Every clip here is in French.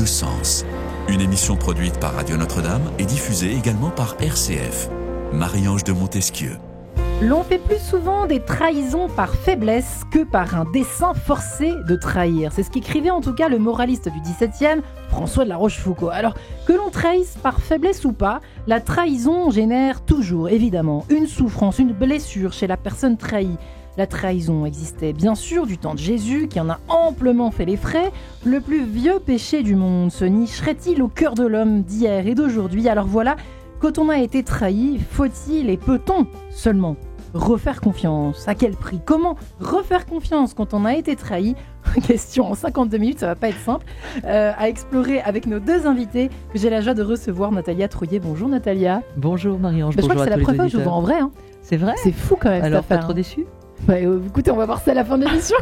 de sens. Une émission produite par Radio Notre-Dame et diffusée également par RCF. Marie-Ange de Montesquieu. L'on fait plus souvent des trahisons par faiblesse que par un dessein forcé de trahir. C'est ce qu'écrivait en tout cas le moraliste du XVIIe, François de la Rochefoucauld. Alors, que l'on trahisse par faiblesse ou pas, la trahison génère toujours, évidemment, une souffrance, une blessure chez la personne trahie. La trahison existait bien sûr du temps de Jésus, qui en a amplement fait les frais. Le plus vieux péché du monde se nicherait-il au cœur de l'homme d'hier et d'aujourd'hui? Alors voilà, quand on a été trahi, faut-il et peut-on seulement refaire confiance? À quel prix? Comment refaire confiance quand on a été trahi? Question en 52 minutes, ça va pas être simple, à explorer avec nos deux invités que j'ai la joie de recevoir. Natalia Trouillet, bonjour Natalia. Bonjour Marie-Ange, bonjour à tous les auditeurs. Je crois que c'est la première fois que je vous vois en vrai. Hein. C'est vrai? C'est fou quand même. Alors pas trop déçu? Bah, écoutez, on va voir ça à la fin de l'émission.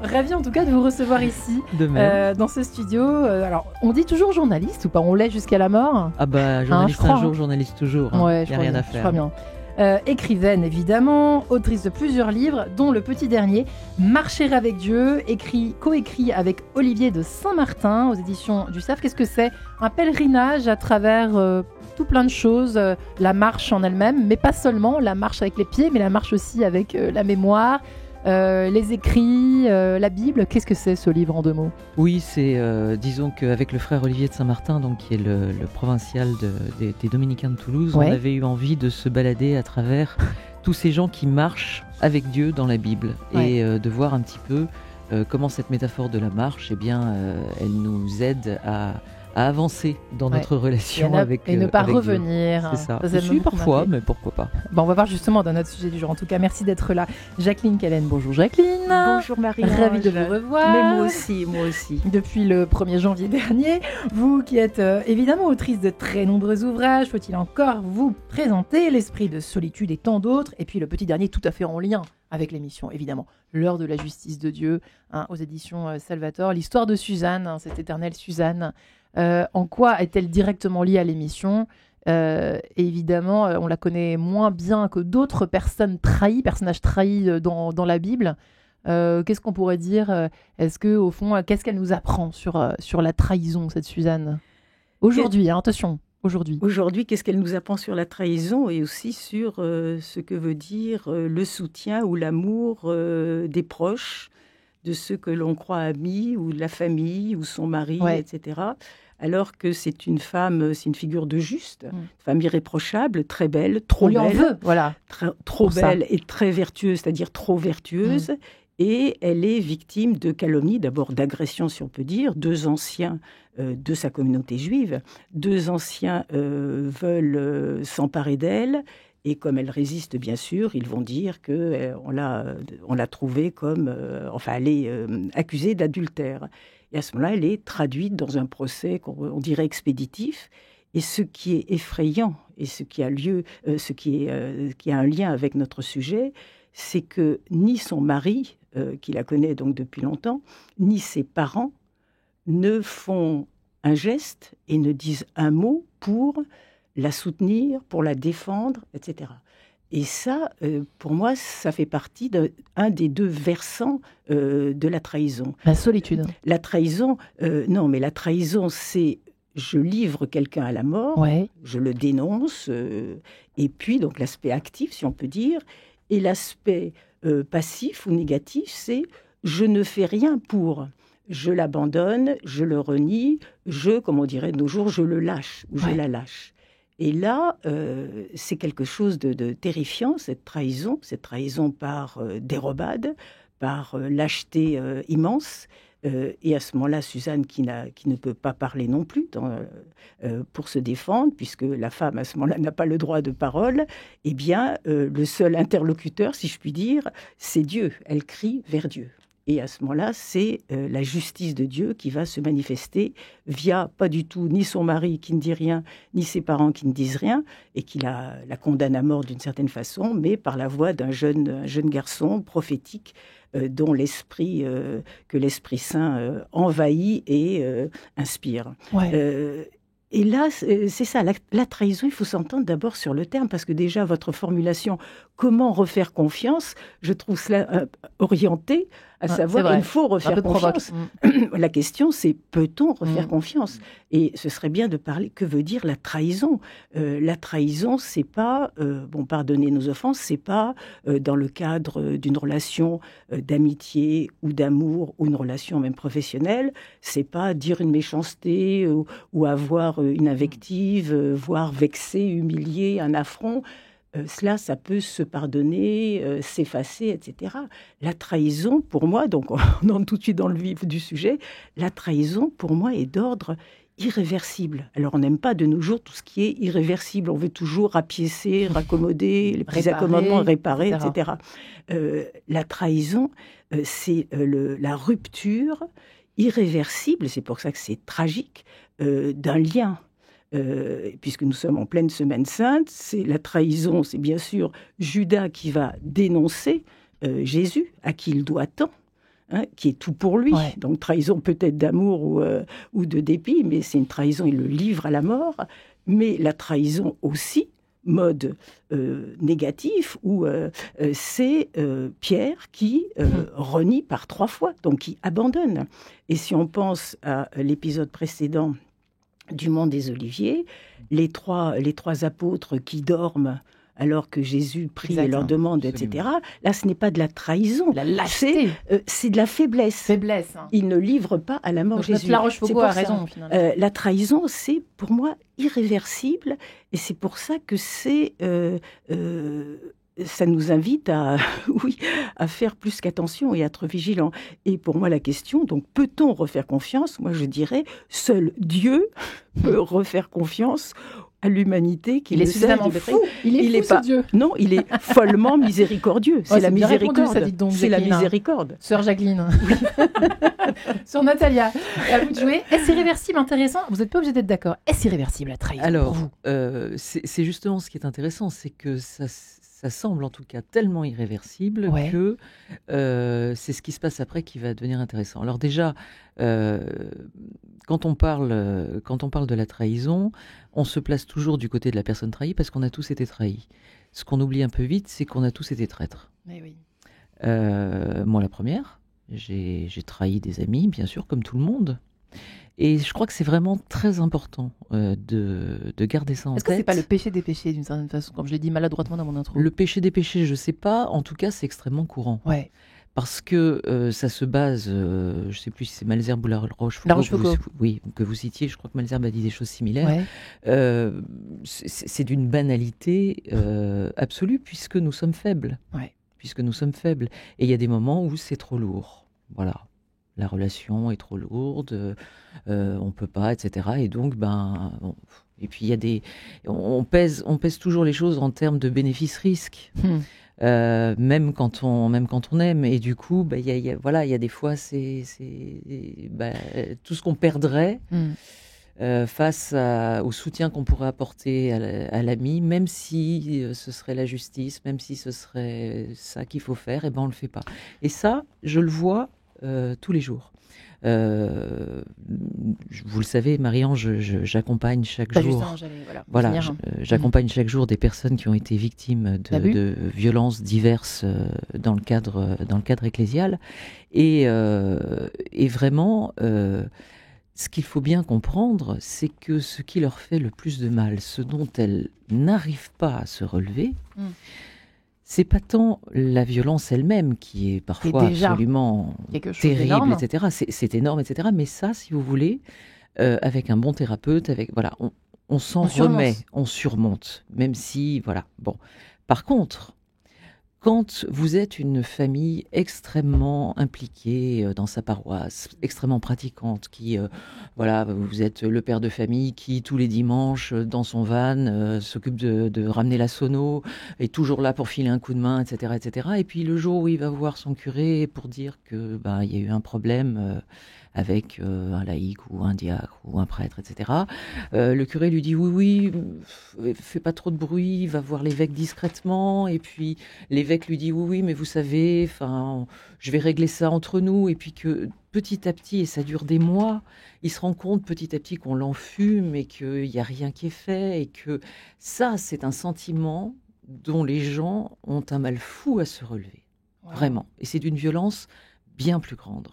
Ravi en tout cas de vous recevoir ici, dans ce studio. Alors, on dit toujours journaliste ou pas? On l'est jusqu'à la mort? Ah bah, journaliste un jour, journaliste toujours. Hein. Ouais, il n'y a rien à faire. Je crois bien. Écrivaine évidemment, autrice de plusieurs livres, dont le petit dernier, Marcher avec Dieu, coécrit avec Olivier de Saint-Martin aux éditions du CEF. Qu'est-ce que c'est? Un pèlerinage à travers tout plein de choses, la marche en elle-même, mais pas seulement, la marche avec les pieds, mais la marche aussi avec la mémoire, les écrits, la Bible. Qu'est-ce que c'est ce livre en deux mots? Oui, c'est, disons qu'avec le frère Olivier de Saint-Martin, donc, qui est le provincial des Dominicains de Toulouse, ouais. On avait eu envie de se balader à travers tous ces gens qui marchent avec Dieu dans la Bible, ouais. Et de voir un petit peu comment cette métaphore de la marche, eh bien, elle nous aide à avancer dans notre relation avec Dieu. Et ne pas revenir. C'est ça. Je suis parfois, mais pourquoi pas. Bon, on va voir justement dans notre sujet du jour. En tout cas, merci d'être là. Jacqueline Callen, bonjour Jacqueline. Bonjour Marie. Ravie de vous revoir. Mais moi aussi. Depuis le 1er janvier dernier, vous qui êtes évidemment autrice de très nombreux ouvrages, faut-il encore vous présenter L'esprit de solitude et tant d'autres. Et puis le petit dernier, tout à fait en lien avec l'émission, évidemment, L'heure de la justice de Dieu, aux éditions Salvator. L'histoire de Suzanne, cette éternelle Suzanne. En quoi est-elle directement liée à l'émission? Évidemment, on la connaît moins bien que d'autres personnages trahis dans la Bible. Qu'est-ce qu'on pourrait dire? Est-ce que, au fond, qu'est-ce qu'elle nous apprend sur la trahison, cette Suzanne? Aujourd'hui, attention, aujourd'hui. Aujourd'hui, qu'est-ce qu'elle nous apprend sur la trahison et aussi sur ce que veut dire le soutien ou l'amour des proches, de ceux que l'on croit amis, ou de la famille, ou son mari, ouais. Etc. Alors que c'est une femme, c'est une figure de juste, femme irréprochable, très belle, trop belle. On lui en veut, voilà. Trop belle et très vertueuse, c'est-à-dire trop vertueuse. Et elle est victime de calomnies, d'abord d'agressions, si on peut dire. Deux anciens de sa communauté juive, veulent s'emparer d'elle. Et comme elle résiste, bien sûr, ils vont dire qu'on l'a trouvée comme... elle est accusée d'adultère. Et à ce moment-là, elle est traduite dans un procès qu'on dirait expéditif. Et ce qui est effrayant, et ce qui a un lien avec notre sujet, c'est que ni son mari, qui la connaît donc depuis longtemps, ni ses parents ne font un geste et ne disent un mot pour la soutenir, pour la défendre, etc. Et ça, pour moi, ça fait partie d'un des deux versants de la trahison. La solitude. La trahison, non, mais la trahison, c'est je livre quelqu'un à la mort, ouais. Je le dénonce, et puis donc l'aspect actif, si on peut dire, et l'aspect passif ou négatif, c'est je ne fais rien pour. Je l'abandonne, je le renie, comme on dirait de nos jours, je le lâche ou je la lâche. Et là, c'est quelque chose de terrifiant, cette trahison par dérobade, par lâcheté immense. Et à ce moment-là, Suzanne, qui ne peut pas parler non plus pour se défendre, puisque la femme, à ce moment-là, n'a pas le droit de parole, eh bien, le seul interlocuteur, si je puis dire, c'est Dieu. Elle crie vers Dieu. Et à ce moment-là, c'est la justice de Dieu qui va se manifester via, pas du tout, ni son mari qui ne dit rien, ni ses parents qui ne disent rien, et qui la condamne à mort d'une certaine façon, mais par la voix d'un jeune garçon prophétique dont que l'Esprit Saint envahit et inspire. Ouais. Et là, c'est ça, la trahison, il faut s'entendre d'abord sur le terme, parce que déjà, votre formulation « comment refaire confiance », je trouve cela orienté à savoir il faut refaire confiance. La question, c'est peut-on refaire confiance? Et ce serait bien de parler, que veut dire la trahison? La trahison, c'est pas, pardonnez nos offenses, c'est pas dans le cadre d'une relation d'amitié ou d'amour, ou une relation même professionnelle, c'est pas dire une méchanceté ou avoir une invective, voire vexer, humilier, un affront. Cela, ça peut se pardonner, s'effacer, etc. La trahison, pour moi, donc on entre tout de suite dans le vif du sujet, la trahison, pour moi, est d'ordre irréversible. Alors, on n'aime pas de nos jours tout ce qui est irréversible. On veut toujours rapiécer, raccommoder, les petits accommodements, réparer, etc. La trahison, c'est la rupture irréversible, c'est pour ça que c'est tragique, d'un lien. Puisque nous sommes en pleine Semaine Sainte, c'est la trahison, c'est bien sûr Judas qui va dénoncer Jésus, à qui il doit tant, qui est tout pour lui. Ouais. Donc trahison peut-être d'amour ou de dépit, mais c'est une trahison, il le livre à la mort. Mais la trahison aussi, mode négatif, où c'est Pierre qui renie par 3 fois, donc qui abandonne. Et si on pense à l'épisode précédent du Mont des Oliviers, les trois apôtres qui dorment alors que Jésus prie et leur demande, etc. Là, ce n'est pas de la trahison. La lâcheté. C'est de la faiblesse. Ils ne livrent pas à la mort donc, Jésus. La Rochefoucauld a raison, finalement. La trahison, c'est pour moi irréversible. Et c'est pour ça que ça nous invite à faire plus qu'attention et à être vigilants. Et pour moi, la question, donc, peut-on refaire confiance? Moi, je dirais, seul Dieu peut refaire confiance à l'humanité qui est suffisamment fou. Il est fou, pas... Dieu. Non, il est follement miséricordieux. C'est la miséricorde. C'est la miséricorde. Sœur Jacqueline. Oui. Sœur Natalia, à vous de jouer. Est-ce irréversible, intéressant? Vous n'êtes pas obligé d'être d'accord. Est-ce irréversible, la trahison? Alors, pour vous c'est justement ce qui est intéressant, c'est que ça semble en tout cas tellement irréversible que c'est ce qui se passe après qui va devenir intéressant. Alors déjà, quand on parle de la trahison, on se place toujours du côté de la personne trahie parce qu'on a tous été trahis. Ce qu'on oublie un peu vite, c'est qu'on a tous été traîtres. Mais oui. Moi, la première, j'ai trahi des amis, bien sûr, comme tout le monde. Et je crois que c'est vraiment très important de garder ça en tête. Est-ce que c'est pas le péché des péchés, d'une certaine façon, comme je l'ai dit maladroitement dans mon intro? Le péché des péchés, je sais pas. En tout cas, c'est extrêmement courant. Ouais. Parce que ça se base, je ne sais plus si c'est Malesherbes ou la Rochefoucauld, que vous citiez, je crois que Malesherbes a dit des choses similaires. Ouais. C'est d'une banalité absolue puisque nous sommes faibles. Ouais. Puisque nous sommes faibles. Et il y a des moments où c'est trop lourd. Voilà. La relation est trop lourde, on ne peut pas, etc. Et donc, et puis il y a on pèse toujours les choses en termes de bénéfice-risque. Même quand on aime, et du coup il y a des fois c'est tout ce qu'on perdrait face au soutien qu'on pourrait apporter à l'ami, même si ce serait la justice, même si ce serait ça qu'il faut faire, et on le fait pas. Et ça, je le vois tous les jours. Vous le savez, Marie-Ange, j'accompagne chaque jour. J'accompagne chaque jour des personnes qui ont été victimes de violences diverses dans le cadre ecclésial. Et vraiment, ce qu'il faut bien comprendre, c'est que ce qui leur fait le plus de mal, ce dont elles n'arrivent pas à se relever, c'est pas tant la violence elle-même qui est parfois absolument terrible, etc. C'est énorme, etc. Mais ça, si vous voulez, avec un bon thérapeute, on s'en remet, on surmonte, même si, bon. Par contre, quand vous êtes une famille extrêmement impliquée dans sa paroisse, extrêmement pratiquante, qui, vous êtes le père de famille qui, tous les dimanches, dans son van, s'occupe de ramener la sono, est toujours là pour filer un coup de main, etc., etc. Et puis le jour où il va voir son curé pour dire que il y a eu un problème avec un laïc ou un diacre ou un prêtre, etc. Le curé lui dit oui, fais pas trop de bruit, va voir l'évêque discrètement, et puis l'évêque l'évêque lui dit oui, mais vous savez, je vais régler ça entre nous, et puis que petit à petit, et ça dure des mois, il se rend compte petit à petit qu'on l'enfume et qu'il n'y a rien qui est fait, et que ça, c'est un sentiment dont les gens ont un mal fou à se relever, vraiment. Et c'est d'une violence bien plus grande.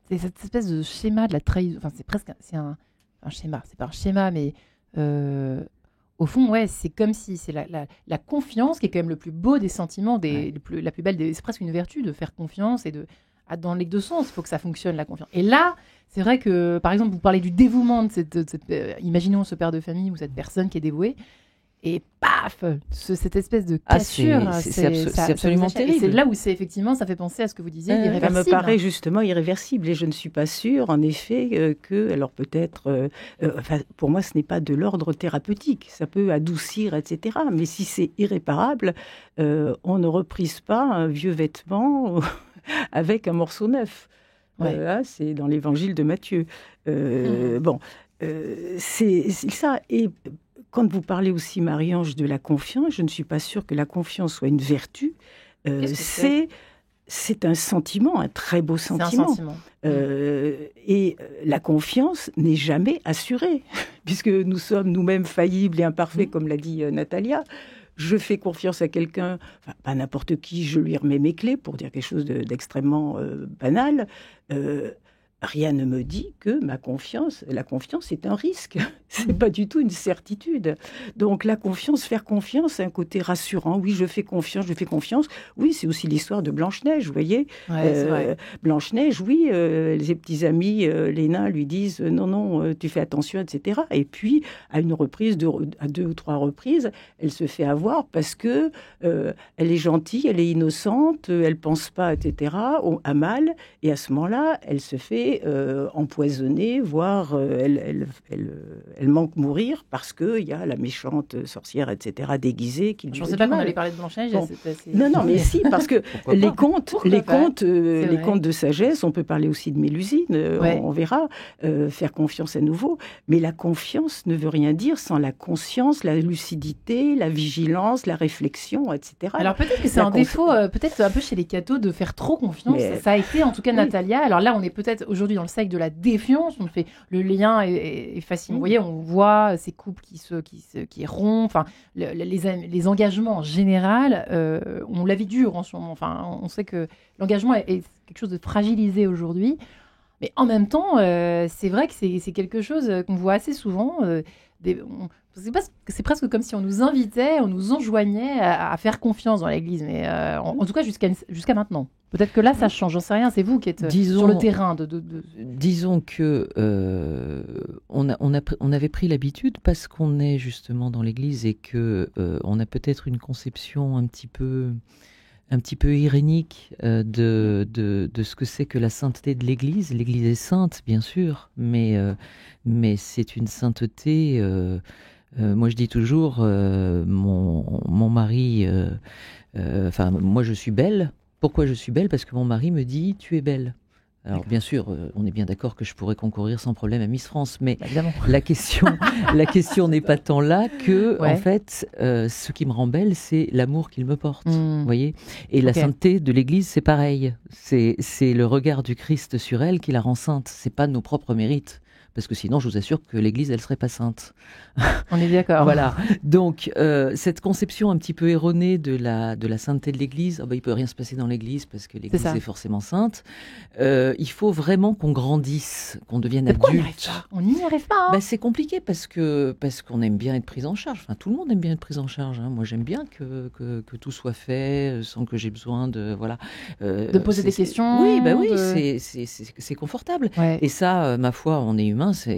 C'est cette espèce de schéma de la trahison, c'est un schéma, c'est pas un schéma, mais au fond, c'est comme si c'est la confiance qui est quand même le plus beau des sentiments, la plus belle, c'est presque une vertu de faire confiance et dans les deux sens, il faut que ça fonctionne, la confiance. Et là, c'est vrai que, par exemple, vous parlez du dévouement de imaginons ce père de famille ou cette personne qui est dévouée, et paf, cette espèce de cassure, c'est absolument terrible. Et c'est là où effectivement, ça fait penser à ce que vous disiez, irréversible. Ça me paraît justement irréversible, et je ne suis pas sûre, en effet, que, alors peut-être, pour moi, ce n'est pas de l'ordre thérapeutique, ça peut adoucir, etc. Mais si c'est irréparable, on ne reprise pas un vieux vêtement avec un morceau neuf. C'est dans l'évangile de Matthieu. C'est ça. Et quand vous parlez aussi, Marie-Ange, de la confiance, je ne suis pas sûre que la confiance soit une vertu. C'est un sentiment, un très beau sentiment. C'est un sentiment. Et la confiance n'est jamais assurée, puisque nous sommes nous-mêmes faillibles et imparfaits, comme l'a dit Natalia. Je fais confiance à quelqu'un, pas n'importe qui, je lui remets mes clés, pour dire quelque chose d'extrêmement banal. Rien ne me dit que la confiance est un risque. C'est pas du tout une certitude. Donc la confiance, faire confiance, c'est un côté rassurant. Oui, je fais confiance. Oui, c'est aussi l'histoire de Blanche-Neige, vous voyez. Blanche-Neige, oui, les petits amis, les nains lui disent non, tu fais attention, etc. Et puis, à une reprise, à 2 ou 3 reprises, elle se fait avoir parce que elle est gentille, elle est innocente, elle pense pas, etc. à mal. Et à ce moment-là, elle se fait empoisonnée, voire elle manque mourir parce qu'il y a la méchante sorcière, etc., déguisée. Qui je ne pensais pas qu'on allait parler de Blanche-Neige. Non, mais si, parce que les contes de sagesse, on peut parler aussi de Mélusine, on verra, faire confiance à nouveau. Mais la confiance ne veut rien dire sans la conscience, la lucidité, la vigilance, la réflexion, etc. Alors peut-être que c'est un défaut, peut-être un peu chez les cathos, de faire trop confiance. Ça a été en tout cas Natalia. Alors là, on est peut-être aujourd'hui dans le cercle de la défiance, on fait le lien est facile. Vous voyez, on voit ces couples qui rompent, les engagements en général, on la vit dure en ce moment. On sait que l'engagement est quelque chose de fragilisé aujourd'hui, mais en même temps, c'est vrai que c'est quelque chose qu'on voit assez souvent. C'est presque comme si on nous invitait, on nous enjoignait à faire confiance dans l'Église, mais en tout cas jusqu'à maintenant. Peut-être que là, ça change, j'en sais rien, c'est vous qui êtes sur le terrain. Disons que on avait pris l'habitude, parce qu'on est justement dans l'Église et que on a peut-être une conception un petit peu irénique de ce que c'est que la sainteté de l'Église. L'Église est sainte, bien sûr, mais c'est une sainteté... moi, je dis toujours, mon mari... moi, je suis belle. Pourquoi je suis belle ? Parce que mon mari me dit « tu es belle ». Alors bien sûr, on est bien d'accord que je pourrais concourir sans problème à Miss France, mais la question n'est pas tant là que, en fait, ce qui me rend belle, c'est l'amour qu'il me porte, vous voyez. Et la sainteté de l'Église, c'est pareil. C'est le regard du Christ sur elle qui la rend sainte. C'est pas nos propres mérites. Parce que sinon, je vous assure que l'Église, elle serait pas sainte. On est d'accord. Voilà. Donc, cette conception un petit peu erronée de la sainteté de l'Église, il peut rien se passer dans l'Église parce que l'Église est forcément sainte. Il faut vraiment qu'on grandisse, qu'on devienne adulte. On n'y arrive pas. Hein. C'est compliqué parce qu'on aime bien être pris en charge. Enfin, tout le monde aime bien être pris en charge. Hein. Moi, j'aime bien que tout soit fait sans que j'ai besoin de de poser des questions. Oui, c'est confortable. Ouais. Et ça, ma foi, on est humain. Ça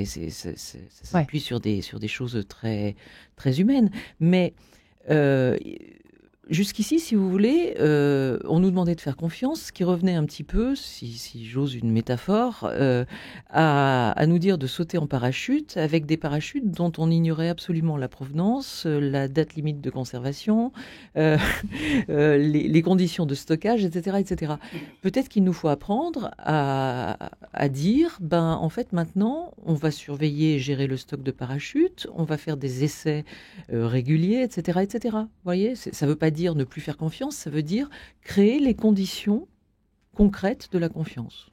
s'appuie sur des choses très, très humaines. Mais jusqu'ici, si vous voulez, on nous demandait de faire confiance, ce qui revenait un petit peu, si j'ose une métaphore, à nous dire de sauter en parachute, avec des parachutes dont on ignorait absolument la provenance, la date limite de conservation, les conditions de stockage, etc., etc. Peut-être qu'il nous faut apprendre à dire, en fait, maintenant, on va surveiller et gérer le stock de parachutes, on va faire des essais réguliers, etc., etc. Vous voyez, ça ne veut pas dire dire ne plus faire confiance, ça veut dire créer les conditions concrètes de la confiance.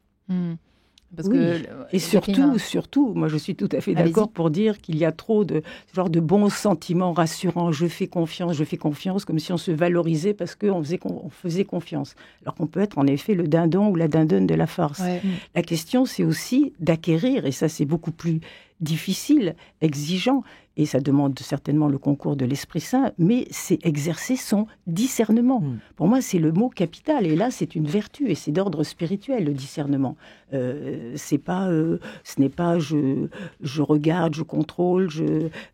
Parce que, et surtout, moi je suis tout à fait d'accord pour dire qu'il y a trop de genre de bons sentiments rassurants. Je fais confiance, comme si on se valorisait parce qu'on faisait confiance. Alors qu'on peut être en effet le dindon ou la dindonne de la farce. Ouais. La question, c'est aussi d'acquérir, et ça c'est beaucoup plus difficile, exigeant, et ça demande certainement le concours de l'Esprit Saint, mais c'est exercer son discernement. Pour moi, c'est le mot capital, et là, c'est une vertu, et c'est d'ordre spirituel, le discernement. Ce n'est pas je regarde, je contrôle,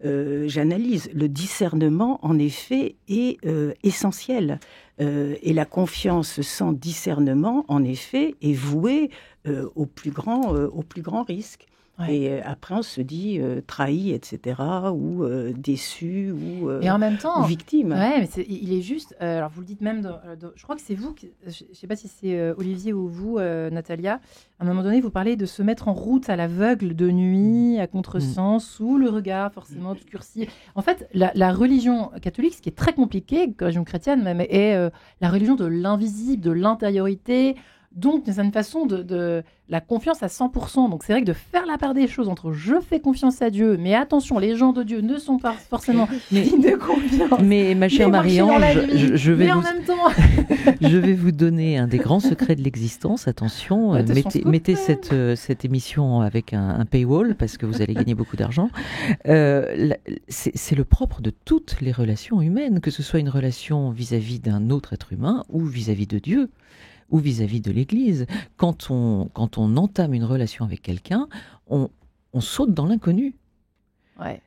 j'analyse. Le discernement, en effet, est essentiel. Et la confiance sans discernement, en effet, est vouée au plus grand risque. Ouais. Et après, on se dit trahi, etc., ou déçu, ou et en même temps, ou victime. Ouais, mais il est juste. Alors, vous le dites même. Je crois que c'est vous. Je ne sais pas si c'est Olivier ou vous, Natalia. À un moment donné, vous parlez de se mettre en route à l'aveugle de nuit, à contresens, sous le regard forcément obscurci. En fait, la religion catholique, ce qui est très compliqué, la religion chrétienne même, est la religion de l'invisible, de l'intériorité. Donc, d'une certaine façon, de la confiance à 100%. Donc, c'est vrai que de faire la part des choses entre je fais confiance à Dieu, mais attention, les gens de Dieu ne sont pas forcément dignes de confiance. Mais ma chère Marie-Ange, je vais vous donner un des grands secrets de l'existence. Attention, mettez cette émission avec un paywall parce que vous allez gagner beaucoup d'argent. C'est le propre de toutes les relations humaines, que ce soit une relation vis-à-vis d'un autre être humain ou vis-à-vis de Dieu, ou vis-à-vis de l'Église. Quand on entame une relation avec quelqu'un, on saute dans l'inconnu. Ouais.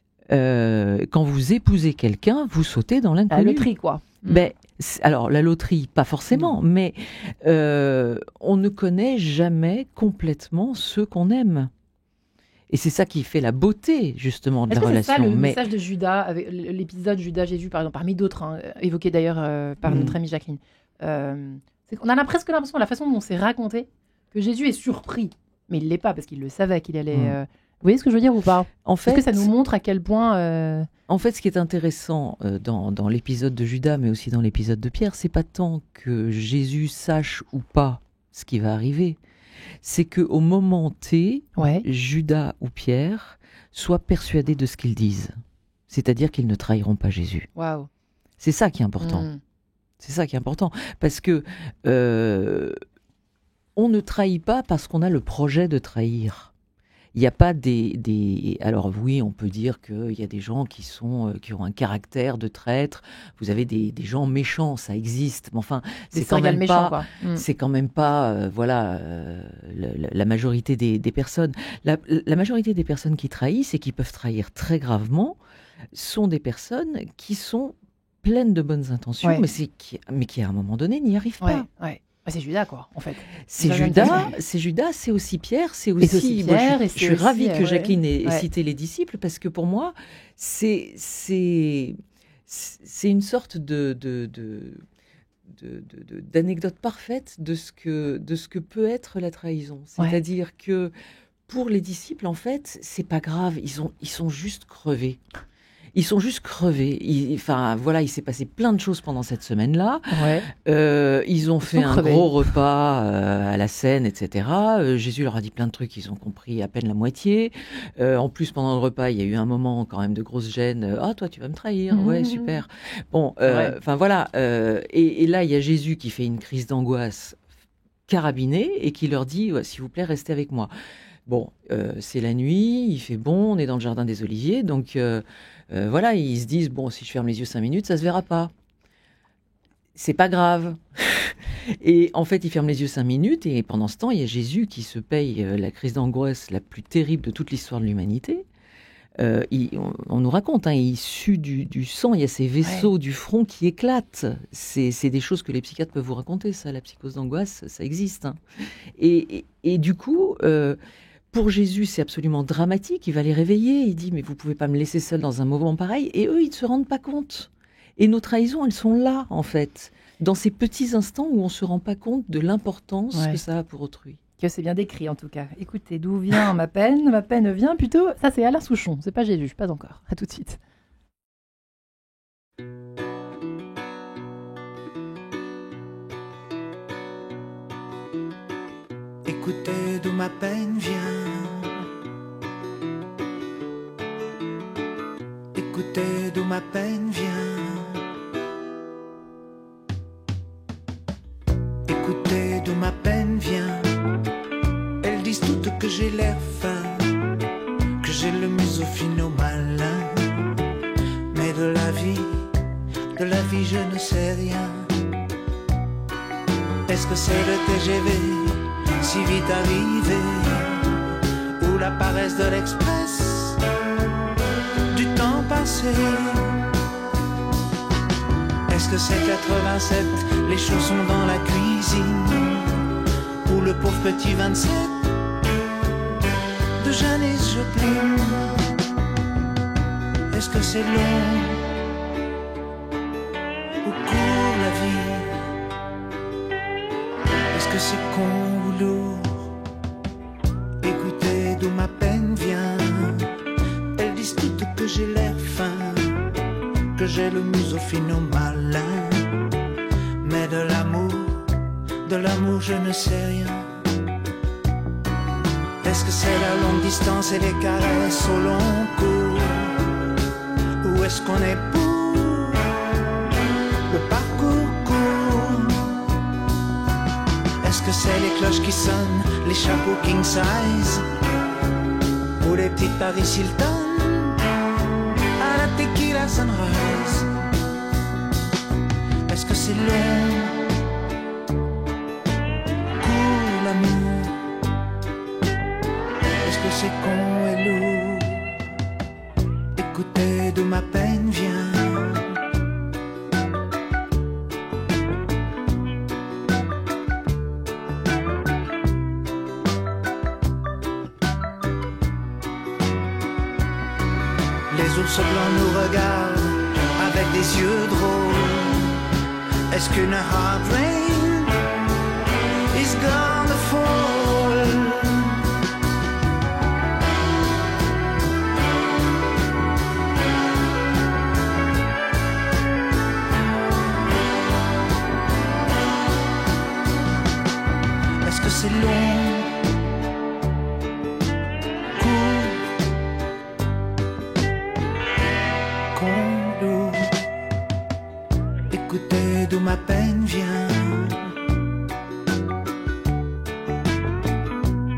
Quand vous épousez quelqu'un, vous sautez dans l'inconnu. La loterie, quoi. Alors, la loterie, pas forcément, mais on ne connaît jamais complètement ceux qu'on aime. Et c'est ça qui fait la beauté, justement, de la relation. C'est ça le message de Judas, avec l'épisode Judas-Jésus, par exemple, parmi d'autres, évoqué d'ailleurs par notre amie Jacqueline. On a presque l'impression, la façon dont c'est raconté, que Jésus est surpris. Mais il ne l'est pas, parce qu'il le savait qu'il allait... Vous voyez ce que je veux dire ou pas ? En fait, parce que ça nous montre à quel point... En fait, ce qui est intéressant dans l'épisode de Judas, mais aussi dans l'épisode de Pierre, c'est pas tant que Jésus sache ou pas ce qui va arriver, c'est qu'au moment T, Judas ou Pierre soient persuadés de ce qu'ils disent. C'est-à-dire qu'ils ne trahiront pas Jésus. Waouh. C'est ça qui est important. C'est ça qui est important, parce que on ne trahit pas parce qu'on a le projet de trahir. Il n'y a pas des... Alors oui, on peut dire qu'il y a des gens qui ont un caractère de traître. Vous avez des gens méchants, ça existe. Mais enfin, c'est quand même pas la majorité des personnes. La majorité des personnes qui trahissent et qui peuvent trahir très gravement sont des personnes qui sont pleines de bonnes intentions, mais qui à un moment donné n'y arrivent pas. Ouais. C'est Judas, quoi, en fait. C'est Judas, c'est aussi Pierre, c'est aussi Pierre. Je suis ravie que Jacqueline ait cité les disciples, parce que pour moi, c'est une sorte d'anecdote parfaite de ce que peut être la trahison. C'est-à-dire que pour les disciples, en fait, c'est pas grave, ils sont juste crevés. Ils sont juste crevés. Il s'est passé plein de choses pendant cette semaine-là. Ils ont fait un gros repas à la Seine, etc. Jésus leur a dit plein de trucs, ils ont compris à peine la moitié. En plus, pendant le repas, il y a eu un moment quand même de grosse gêne. Ah, toi, tu vas me trahir. Ouais, super. Bon, voilà. Et là, il y a Jésus qui fait une crise d'angoisse carabinée et qui leur dit, s'il vous plaît, restez avec moi. Bon, c'est la nuit, il fait bon, on est dans le jardin des Oliviers, donc ils se disent, bon, si je ferme les yeux 5 minutes, ça se verra pas. C'est pas grave. Et en fait, il ferme les yeux 5 minutes, et pendant ce temps, il y a Jésus qui se paye la crise d'angoisse la plus terrible de toute l'histoire de l'humanité. On nous raconte, il sue du sang, il y a ces vaisseaux du front qui éclatent. C'est des choses que les psychiatres peuvent vous raconter, ça, la psychose d'angoisse, ça existe. Et du coup... pour Jésus, c'est absolument dramatique. Il va les réveiller. Il dit, mais vous pouvez pas me laisser seul dans un moment pareil. Et eux, ils ne se rendent pas compte. Et nos trahisons, elles sont là, en fait, dans ces petits instants où on ne se rend pas compte de l'importance que ça a pour autrui. Que c'est bien décrit, en tout cas. Écoutez, d'où vient ma peine ? Ma peine vient plutôt... Ça, c'est Alain Souchon. C'est pas Jésus, pas encore. À tout de suite. Écoutez d'où ma peine vient. Écoutez d'où ma peine vient. Écoutez d'où ma peine vient. Elles disent toutes que j'ai l'air fin, que j'ai le museau finot malin. Mais de la vie je ne sais rien. Est-ce que c'est le TGV si vite arrivé, ou la paresse de l'express du temps passé? Est-ce que c'est 87, les chaussons dans la cuisine, ou le pauvre petit 27 de Janis Joplin? Est-ce que c'est long ou court la vie? Est-ce que c'est con ou lourd? Écoutez d'où ma peine vient. Elles disent toutes que j'ai l'air fin, que j'ai le museau finot malin. Mais de l'amour je ne sais rien. Est-ce que c'est la longue distance et les caresses au long cours? Ou est-ce qu'on est pour le parcours court? Est-ce que c'est les cloches qui sonnent, les chapeaux king size, ou les petites Paris Hilton à la tequila sunrise? Est-ce que c'est long, court l'amour? Est-ce que c'est con et lourd? Écoutez d'où ma peine vient. Les ours blancs nous regardent avec des yeux drôles. Est-ce qu'une hard rain is gonna fall? Est-ce que c'est long, court, con, lourd? Écoutez d'où ma peine vient.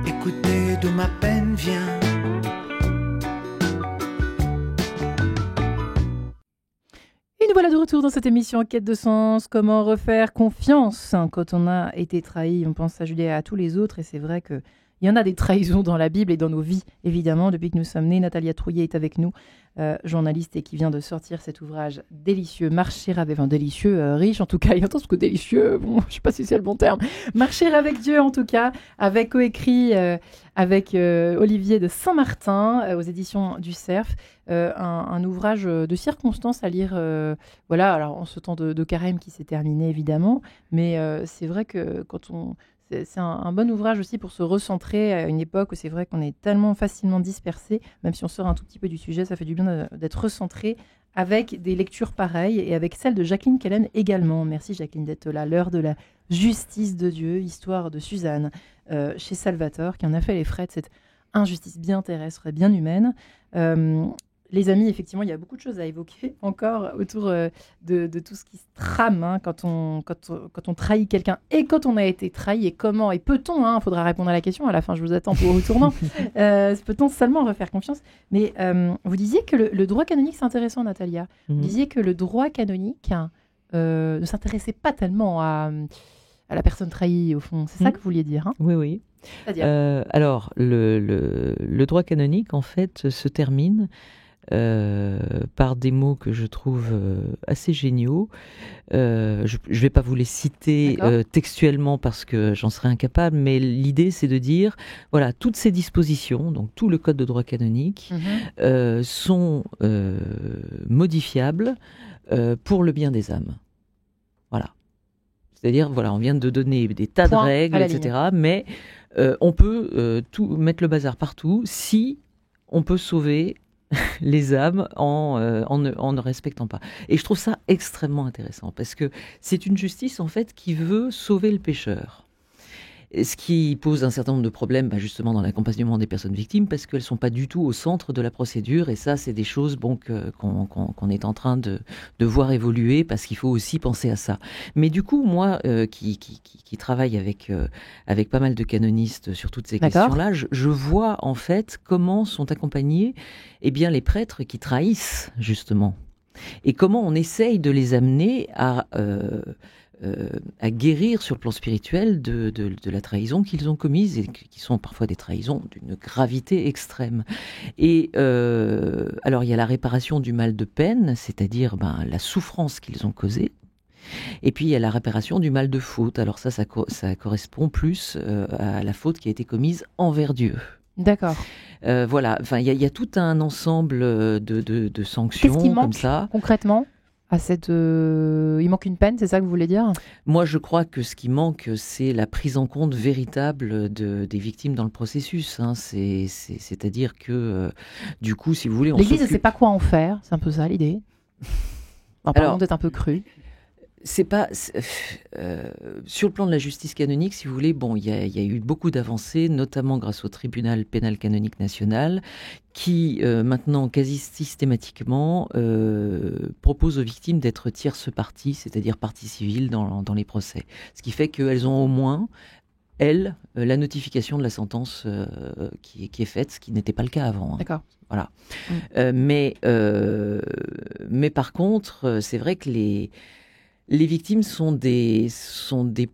Écoutez d'où ma peine vient. Et nous voilà de retour dans cette émission en quête de sens. Comment refaire confiance quand on a été trahi? On pense à Julie et à tous les autres, et c'est vrai qu'il y en a des trahisons dans la Bible et dans nos vies, évidemment. Depuis que nous sommes nés, Natalia Trouillet est avec nous, journaliste, et qui vient de sortir cet ouvrage délicieux, Marcher avec... Enfin, délicieux, riche en tout cas, il entend ce que délicieux, bon, je ne sais pas si c'est le bon terme. Marcher avec Dieu en tout cas, avec coécrit avec Olivier de Saint-Martin, aux éditions du Cerf. Un ouvrage de circonstances à lire, voilà, alors en ce temps de carême qui s'est terminé évidemment, mais c'est vrai que c'est un bon ouvrage aussi pour se recentrer à une époque où c'est vrai qu'on est tellement facilement dispersé, même si on sort un tout petit peu du sujet, ça fait du bien d'être recentré avec des lectures pareilles et avec celle de Jacqueline Kellen également. Merci Jacqueline d'être là. L'heure de la justice de Dieu, histoire de Suzanne chez Salvatore, qui en a fait les frais de cette injustice bien terrestre et bien humaine. Les amis, effectivement, il y a beaucoup de choses à évoquer encore autour de tout ce qui se trame quand on trahit quelqu'un et quand on a été trahi, et comment et peut-on, faudra répondre à la question à la fin, je vous attends pour au tournant, peut-on seulement refaire confiance? Mais vous disiez que le droit canonique, c'est intéressant, Natalia. Vous disiez que le droit canonique ne s'intéressait pas tellement à la personne trahie, au fond. C'est ça que vous vouliez dire, hein? Oui, oui. Alors, le droit canonique, en fait, se termine par des mots que je trouve assez géniaux. Je ne vais pas vous les citer textuellement parce que j'en serais incapable, mais l'idée c'est de dire, voilà, toutes ces dispositions, donc tout le code de droit canonique, sont modifiables pour le bien des âmes. Voilà. C'est-à-dire, voilà, on vient de donner des tas de règles, etc., mais on peut tout mettre le bazar partout si on peut sauver les âmes en ne respectant pas. Et je trouve ça extrêmement intéressant parce que c'est une justice en fait qui veut sauver le pécheur. Ce qui pose un certain nombre de problèmes justement dans l'accompagnement des personnes victimes parce qu'elles ne sont pas du tout au centre de la procédure et ça c'est des choses qu'on est en train de voir évoluer parce qu'il faut aussi penser à ça. Mais du coup moi qui travaille avec pas mal de canonistes sur toutes ces questions-là, je vois en fait comment sont accompagnés les prêtres qui trahissent justement et comment on essaye de les amener à guérir sur le plan spirituel de la trahison qu'ils ont commise et qui sont parfois des trahisons d'une gravité extrême. Et alors il y a la réparation du mal de peine, c'est-à-dire la souffrance qu'ils ont causée. Et puis il y a la réparation du mal de faute. Alors ça correspond plus à la faute qui a été commise envers Dieu. D'accord. Voilà. Enfin, il y a tout un ensemble de sanctions Qu'est-ce qui manque comme ça. Concrètement à cette, il manque une peine, c'est ça que vous voulez dire ? Moi, je crois que ce qui manque, c'est la prise en compte véritable des victimes dans le processus. C'est-à-dire que, du coup, si vous voulez, l'Église ne sait pas quoi en faire. C'est un peu ça l'idée. Pardon d'être un peu cru. C'est pas sur le plan de la justice canonique, si vous voulez. Bon, il y a eu beaucoup d'avancées, notamment grâce au tribunal pénal canonique national, qui maintenant quasi systématiquement propose aux victimes d'être tierce partie, c'est-à-dire partie civile dans les procès. Ce qui fait qu'elles ont au moins la notification de la sentence qui est faite, ce qui n'était pas le cas avant. D'accord. Voilà. Mais par contre, c'est vrai que les victimes sont des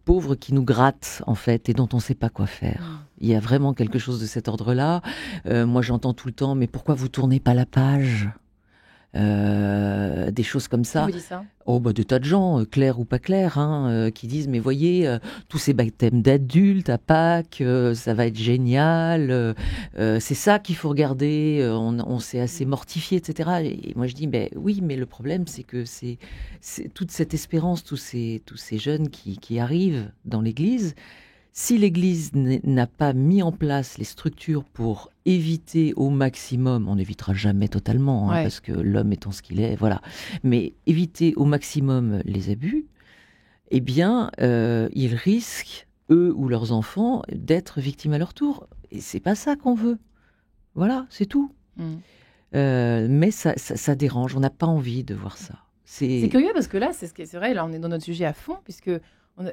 pauvres qui nous grattent, en fait, et dont on ne sait pas quoi faire. Il y a vraiment quelque chose de cet ordre-là. Moi, j'entends tout le temps, mais pourquoi vous tournez pas la page ? Des choses comme ça. Qui vous dit ça ? Des tas de gens, clairs ou pas clairs, qui disent, mais voyez, tous ces baptêmes d'adultes à Pâques, ça va être génial, c'est ça qu'il faut regarder, on s'est assez mortifié, etc. Et moi je dis, oui, mais le problème c'est que c'est toute cette espérance, tous ces jeunes qui arrivent dans l'Église. Si l'Église n'a pas mis en place les structures pour éviter au maximum, on n'évitera jamais totalement, parce que l'homme étant ce qu'il est, voilà, mais éviter au maximum les abus, ils risquent, eux ou leurs enfants, d'être victimes à leur tour. Et c'est pas ça qu'on veut. Voilà, c'est tout. Mais ça dérange, on n'a pas envie de voir ça. C'est curieux parce que là, c'est vrai, là on est dans notre sujet à fond, puisque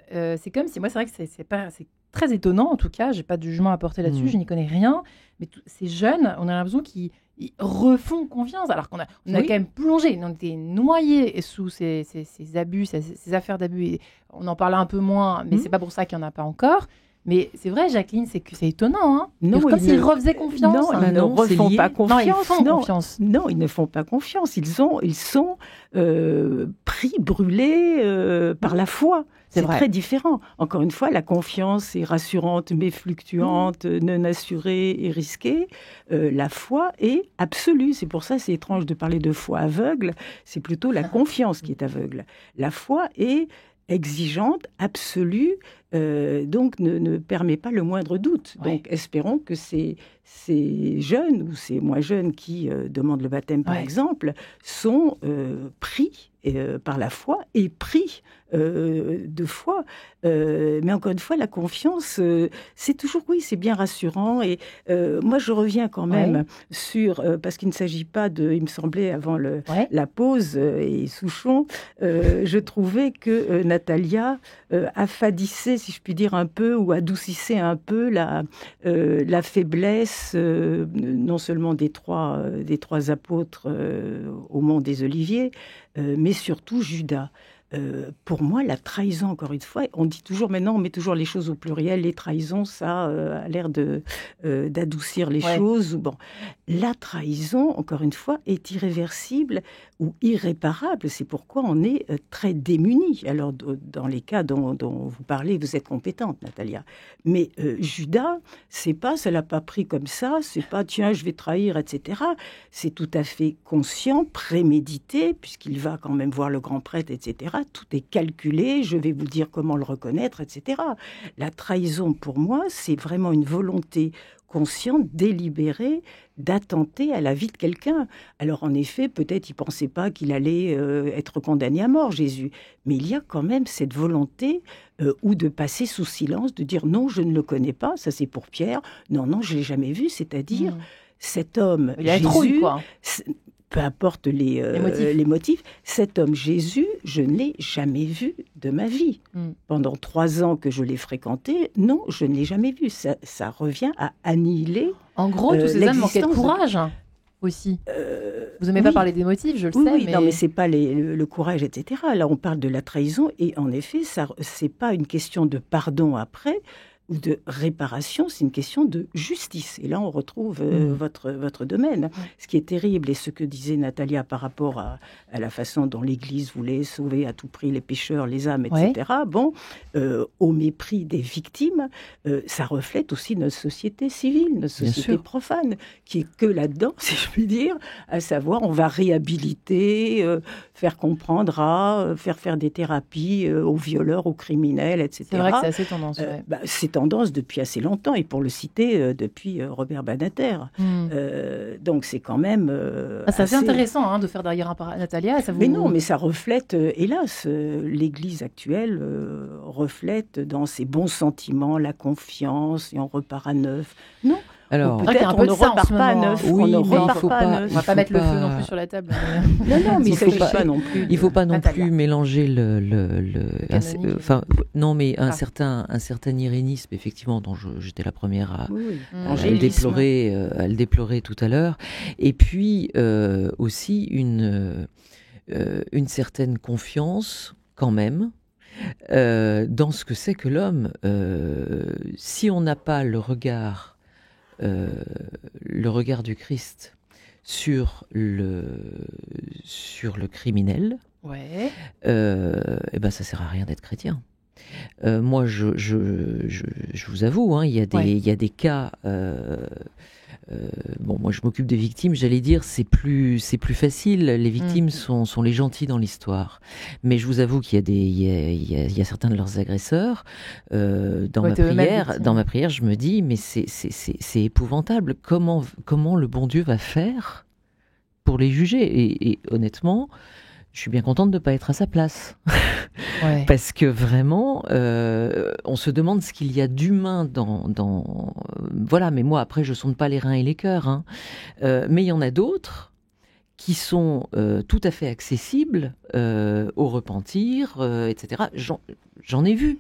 c'est comme si, moi c'est vrai que c'est très étonnant en tout cas, j'ai pas de jugement à porter là-dessus, je n'y connais rien, mais ces jeunes, on a l'impression qu'ils refont confiance, alors qu'on a quand même plongé, on était noyés sous ces abus, ces affaires d'abus, et on en parle un peu moins, mais c'est pas pour ça qu'il n'y en a pas encore. Mais c'est vrai, Jacqueline, c'est étonnant. Non, comme s'ils refaisaient confiance. Non, ils ne refont pas confiance. Non, ils font confiance. Non, ils ne font pas confiance. Ils sont pris, brûlés par la foi. C'est très différent. Encore une fois, la confiance est rassurante, mais fluctuante, non assurée et risquée. La foi est absolue. C'est pour ça c'est étrange de parler de foi aveugle. C'est plutôt la confiance qui est aveugle. La foi est exigeante, absolue, donc ne permet pas le moindre doute. Donc espérons que ces jeunes ou ces moins jeunes qui demandent le baptême, par exemple, sont pris par la foi et pris de foi. Mais encore une fois, la confiance, c'est toujours, c'est bien rassurant. Et moi, je reviens quand même sur, parce qu'il ne s'agit pas il me semblait, avant la pause, et Souchon, je trouvais que Natalia affadissait, si je puis dire un peu, ou adoucissait un peu la faiblesse, non seulement des trois apôtres au Mont des Oliviers, mais surtout Judas. Pour moi, la trahison, encore une fois, on dit toujours, maintenant on met toujours les choses au pluriel, les trahisons, ça a l'air d'adoucir les choses. Bon, la trahison, encore une fois, est irréversible ou irréparable. C'est pourquoi on est très démunis. Alors, dans les cas dont vous parlez, vous êtes compétente, Natalia. Mais Judas, c'est pas, ça l'a pas pris comme ça, c'est pas, tiens, je vais trahir, etc. C'est tout à fait conscient, prémédité, puisqu'il va quand même voir le grand prêtre, etc. Tout est calculé, je vais vous dire comment le reconnaître, etc. La trahison, pour moi, c'est vraiment une volonté consciente, délibérée, d'attenter à la vie de quelqu'un. Alors en effet, peut-être il ne pensait pas qu'il allait être condamné à mort, Jésus. Mais il y a quand même cette volonté ou de passer sous silence, de dire non, je ne le connais pas, ça c'est pour Pierre, non, je ne l'ai jamais vu, c'est-à-dire cet homme, il a Jésus, trouille, quoi. Peu importe les motifs, cet homme Jésus, je ne l'ai jamais vu de ma vie. Pendant 3 ans que je l'ai fréquenté, non, je ne l'ai jamais vu. Ça revient à annihiler en gros, tous ces hommes manquaient de courage aussi. Vous n'aimez pas parler des motifs, je le sais. Oui, mais... non, mais c'est pas le courage, etc. Là, on parle de la trahison, et en effet, c'est pas une question de pardon après, ou de réparation, c'est une question de justice. Et là, on retrouve votre domaine. Ce qui est terrible, et ce que disait Natalia par rapport à la façon dont l'Église voulait sauver à tout prix les pécheurs, les âmes, etc., au mépris des victimes, ça reflète aussi notre société civile, notre société profane, qui est que là-dedans, si je puis dire, à savoir, on va réhabiliter, faire comprendre faire des thérapies aux violeurs, aux criminels, etc. C'est vrai que c'est assez tendance, c'est tendance depuis assez longtemps, et pour le citer, depuis Robert Badinter. Donc c'est quand même... c'est assez intéressant de faire derrière Natalia. Mais non, mais ça reflète, hélas, l'Église actuelle reflète dans ses bons sentiments la confiance, et on repart à neuf. Non. Alors, peut-être on ne repart pas à neuf. Oui, on ne mais repart pas à neuf. On va pas mettre le feu non plus sur la table. Non, mais il ne s'agit pas non plus. Il ne faut pas non Natalia. plus mélanger un certain irénisme, effectivement, dont j'étais la première à le déplorer tout à l'heure. Et puis aussi une certaine confiance, quand même, dans ce que c'est que l'homme. Si on n'a pas le regard du Christ sur le criminel, ça sert à rien d'être chrétien. Moi, je vous avoue, il y a des cas. Moi, je m'occupe des victimes. J'allais dire, c'est plus facile. Les victimes sont les gentils dans l'histoire. Mais je vous avoue qu'il y a certains de leurs agresseurs. Dans ma prière, je me dis, mais c'est épouvantable. Comment le bon Dieu va faire pour les juger ? Et honnêtement, je suis bien contente de ne pas être à sa place. Parce que vraiment, on se demande ce qu'il y a d'humain dans... Voilà, mais moi, après, je ne sonde pas les reins et les cœurs. Mais il y en a d'autres qui sont tout à fait accessibles au repentir, etc. J'en ai vu.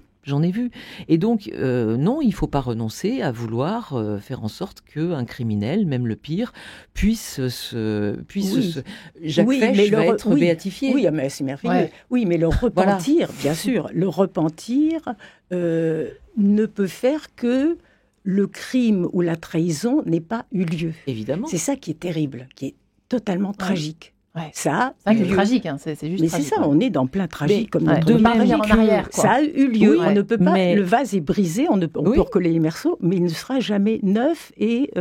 Et donc, non, il ne faut pas renoncer à vouloir faire en sorte qu'un criminel, même le pire, puisse Jacques Fesch va être béatifié. Oui, mais c'est merveilleux. Ouais. Oui, mais le repentir, bien sûr, le repentir ne peut faire que le crime ou la trahison n'ait pas eu lieu. Évidemment. C'est ça qui est terrible, qui est totalement tragique. Ça c'est tragique, c'est juste. Mais tragique, c'est ça, on est dans plein tragique, comme notre vie. En arrière, quoi. Ça a eu lieu, on ne peut pas. Le vase est brisé, on peut recoller les morceaux, mais il ne sera jamais neuf et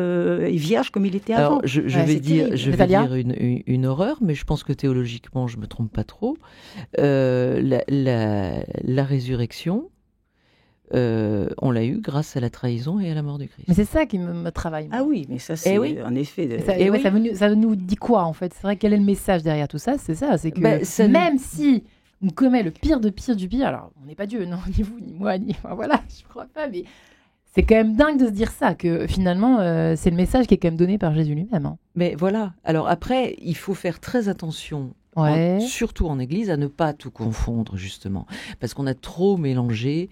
vierge comme il était avant. Alors, je vais dire une horreur, mais je pense que théologiquement, je me trompe pas trop. La résurrection. On l'a eu grâce à la trahison et à la mort du Christ. Mais c'est ça qui me travaille. Moi. Ah oui, mais ça c'est en effet... Ça nous dit quoi en fait ? C'est vrai, quel est le message derrière tout ça ? C'est ça, c'est que même si on commet le pire de pire du pire, alors on n'est pas Dieu, non, ni vous, ni moi, voilà, je crois pas, mais c'est quand même dingue de se dire ça, que finalement c'est le message qui est quand même donné par Jésus lui-même. Mais voilà, alors après, il faut faire très attention. Surtout en Église, à ne pas tout confondre, justement. Parce qu'on a trop mélangé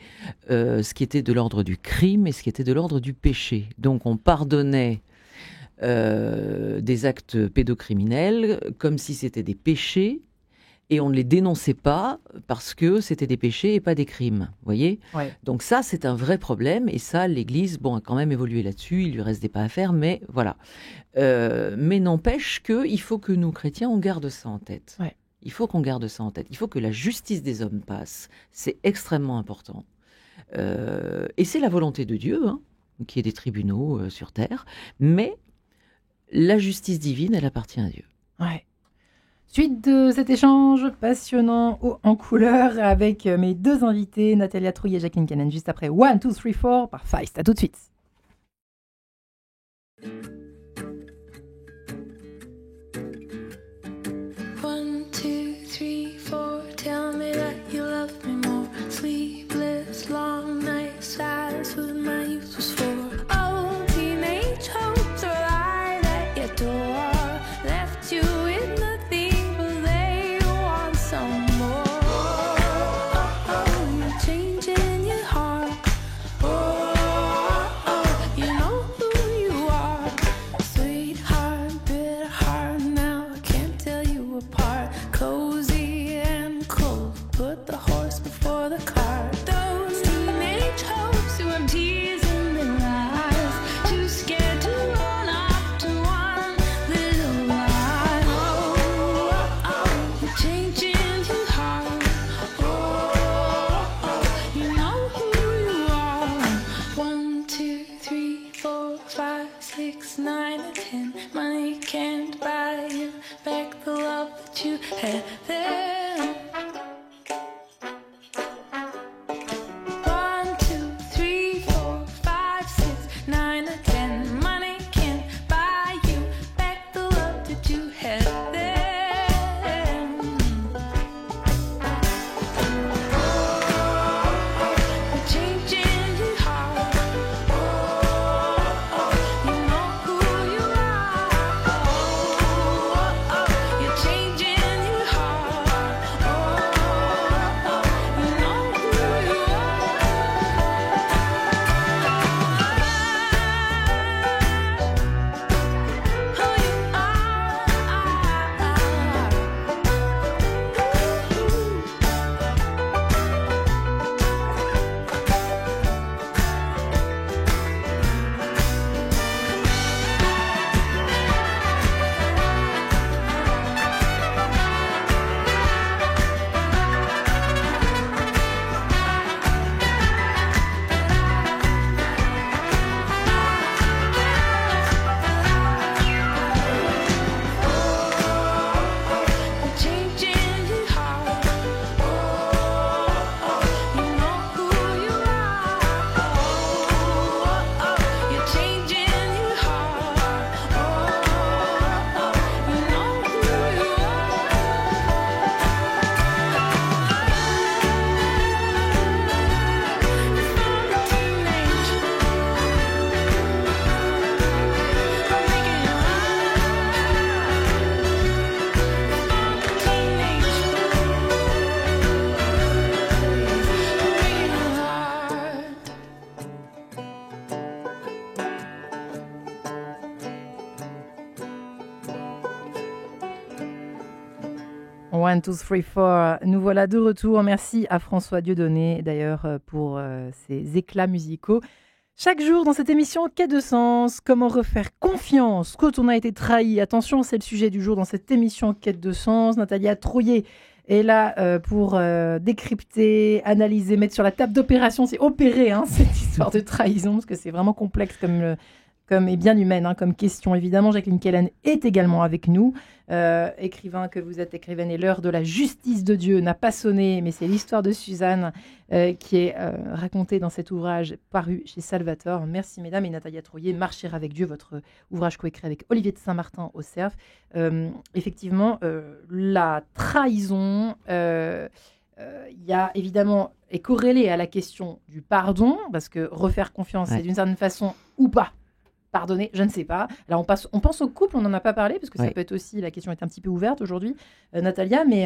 ce qui était de l'ordre du crime et ce qui était de l'ordre du péché. Donc on pardonnait des actes pédocriminels comme si c'était des péchés, et on ne les dénonçait pas parce que c'était des péchés et pas des crimes. Vous voyez ? Donc ça, c'est un vrai problème, et ça, l'Église a quand même évolué là-dessus, il lui reste des pas à faire, mais voilà. Mais n'empêche qu'il faut que nous, chrétiens, on garde ça en tête. Il faut qu'on garde ça en tête. Il faut que la justice des hommes passe. C'est extrêmement important. Et c'est la volonté de Dieu, qui est des tribunaux sur terre, mais la justice divine, elle appartient à Dieu. Suite de cet échange passionnant haut en couleur avec mes deux invités, Natalia Trouille et Jacqueline Cannon, juste après 1, 2, 3, 4 par Feist. À tout de suite. 1, 2, 3, 4, tell me that you love me more. Sleepless, long nights, that's what my youth was for. Oh, teenage hopes are lying at your door. Left you with nothing, but they want some more. Oh, you're changing your heart. Oh, you know who you are. Sweetheart, bitter heart, now I can't tell you apart. Cozy and cold, put the horse before the cart. Those teenage hopes who have tears in their eyes, too scared to run up to one little lie. Oh, you're changing your heart. Oh, you know who you are. 1, 2, 3, 4, 5, 6, 9, and 10. Money can't buy you back the love that you had then. 1, 2, 3, 4, 5, 6, 9, and 10. Money can't buy you back the love that you had then. You're changing your heart. You know who you are. You're changing your heart. You know who you One, two, three, four. Nous voilà de retour. Merci à François Dieudonné, d'ailleurs, pour ses éclats musicaux. Chaque jour dans cette émission, Quai de sens, comment refaire confiance quand on a été trahi. Attention, c'est le sujet du jour dans cette émission Quête de sens. Natalia Trouillet est là pour décrypter, analyser, mettre sur la table d'opération, c'est opérer cette histoire de trahison, parce que c'est vraiment complexe comme et bien humaine comme question. Évidemment, Jacqueline Kellen est également avec nous. Écrivain que vous êtes, écrivaine, et l'heure de la justice de Dieu n'a pas sonné, mais c'est l'histoire de Suzanne qui est racontée dans cet ouvrage paru chez Salvator. Merci mesdames, et Natalia Trouillet, Marcher avec Dieu, votre ouvrage coécrit avec Olivier de Saint-Martin au Cerf. Effectivement, la trahison y a évidemment est corrélée à la question du pardon, parce que refaire confiance, c'est d'une certaine façon ou pas. Pardonner, je ne sais pas. Là, on pense au couple, on n'en a pas parlé, parce que ça peut être aussi, la question est un petit peu ouverte aujourd'hui, Natalia, mais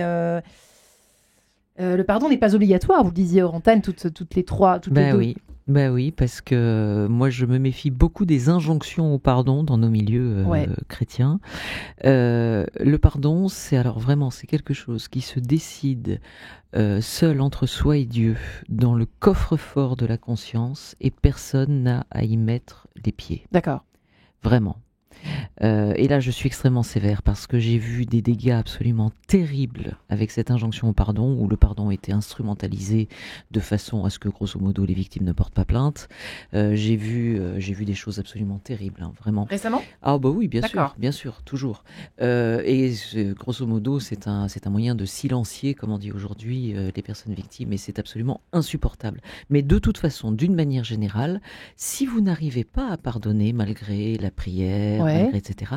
le pardon n'est pas obligatoire, vous le disiez hors antenne, toutes les trois, toutes les deux. Oui. Oui, parce que moi je me méfie beaucoup des injonctions au pardon dans nos milieux chrétiens. Le pardon, c'est quelque chose qui se décide seul entre soi et Dieu, dans le coffre-fort de la conscience, et personne n'a à y mettre les pieds. D'accord. Vraiment. Et là, je suis extrêmement sévère parce que j'ai vu des dégâts absolument terribles avec cette injonction au pardon, où le pardon était instrumentalisé de façon à ce que, grosso modo, les victimes ne portent pas plainte. J'ai vu des choses absolument terribles, hein, vraiment. Récemment ? Ah bah oui, bien sûr, toujours. Grosso modo, c'est un moyen de silencier, comme on dit aujourd'hui, les personnes victimes, et c'est absolument insupportable. Mais de toute façon, d'une manière générale, si vous n'arrivez pas à pardonner malgré la prière, malgré etc.,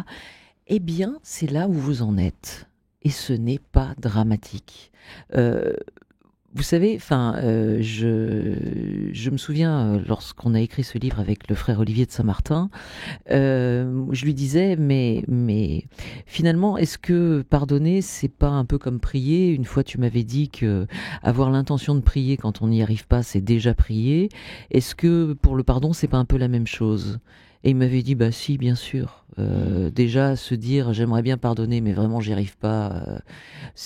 eh bien, c'est là où vous en êtes. Et ce n'est pas dramatique. Vous savez, je me souviens, lorsqu'on a écrit ce livre avec le frère Olivier de Saint-Martin, je lui disais, mais finalement, est-ce que pardonner, c'est pas un peu comme prier ? Une fois, tu m'avais dit que avoir l'intention de prier quand on n'y arrive pas, c'est déjà prier. Est-ce que pour le pardon, c'est pas un peu la même chose ? Et il m'avait dit, bah si, bien sûr. Déjà, se dire, j'aimerais bien pardonner, mais vraiment, j'y arrive pas.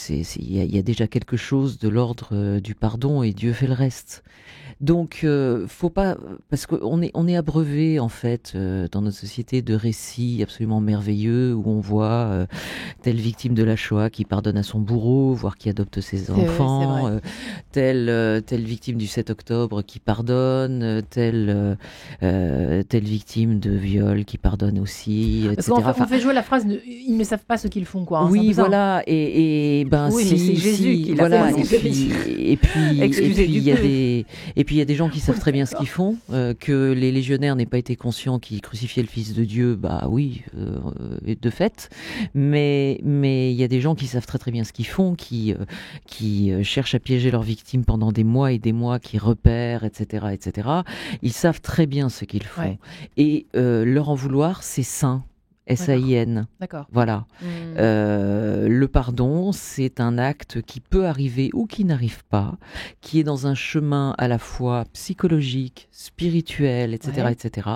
Il y a déjà quelque chose de l'ordre du pardon, et Dieu fait le reste. Donc, faut pas, parce qu'on est abreuvé en fait dans notre société de récits absolument merveilleux où on voit telle victime de la Shoah qui pardonne à son bourreau, voire qui adopte ses enfants, telle victime du 7 octobre qui pardonne, telle victime de viol qui pardonne aussi, etc. On fait jouer la phrase ils ne savent pas ce qu'ils font, quoi. Hein, oui, voilà, et ben oui, si, c'est Jésus qui l'a voilà, fait. Et puis il y a des gens qui savent très bien ce qu'ils font, que les légionnaires n'aient pas été conscients qu'ils crucifiaient le Fils de Dieu, bah oui, de fait, mais il y a des gens qui savent très très bien ce qu'ils font, qui cherchent à piéger leurs victimes pendant des mois et des mois, qui repèrent, etc., etc. Ils savent très bien ce qu'ils font, et leur en vouloir, c'est sain. S-A-I-N. D'accord. Voilà. Le pardon, c'est un acte qui peut arriver ou qui n'arrive pas, qui est dans un chemin à la fois psychologique, spirituel, etc., etc.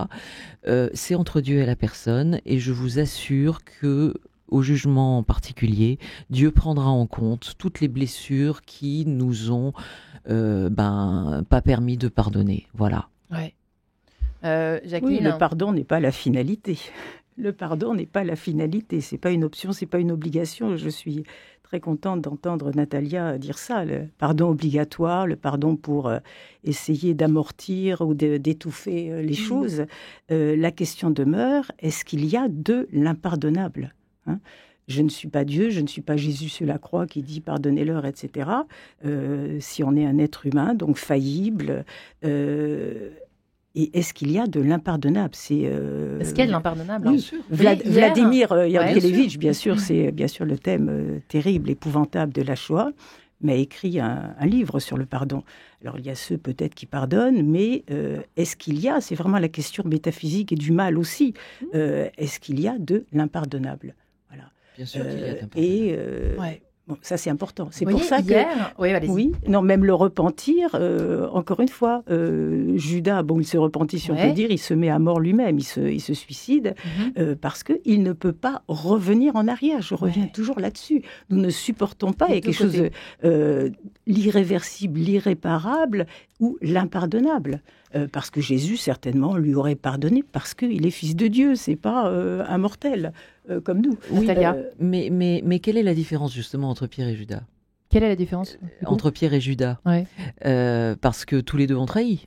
C'est entre Dieu et la personne, et je vous assure que au jugement en particulier, Dieu prendra en compte toutes les blessures qui nous ont pas permis de pardonner. Voilà. Ouais. Jacqueline, oui, le pardon n'est pas la finalité. Le pardon n'est pas la finalité, c'est pas une option, c'est pas une obligation. Je suis très contente d'entendre Natalia dire ça, le pardon obligatoire, le pardon pour essayer d'amortir ou d'étouffer les choses. La question demeure, est-ce qu'il y a de l'impardonnable, hein ? Je ne suis pas Dieu, je ne suis pas Jésus sur la croix qui dit pardonnez-leur, etc. Si on est un être humain, donc faillible... Et est-ce qu'il y a de l'impardonnable ? Est-ce qu'il y a de l'impardonnable ? Oui, Vladimir Yarkelevitch, bien sûr, c'est bien sûr le thème terrible, épouvantable de la Shoah, mais a écrit un livre sur le pardon. Alors il y a ceux peut-être qui pardonnent, mais est-ce qu'il y a, c'est vraiment la question métaphysique et du mal aussi, est-ce qu'il y a de l'impardonnable ? Voilà. Bien sûr qu'il y a d'impardonnable. Bon, ça c'est important. C'est pour ça hier... Oui, non, même le repentir, encore une fois, Judas, bon, il se repentit, si on peut dire, il se met à mort lui-même, il se suicide, parce qu'il ne peut pas revenir en arrière. Je reviens toujours là-dessus. Nous ne supportons pas, il y a quelque chose de l'irréversible, l'irréparable ou l'impardonnable. Parce que Jésus, certainement, lui aurait pardonné, parce qu'il est fils de Dieu, c'est pas un mortel comme nous. Oui, mais quelle est la différence justement entre Pierre et Judas ? Quelle est la différence entre Pierre et Judas ? Parce que tous les deux ont trahi.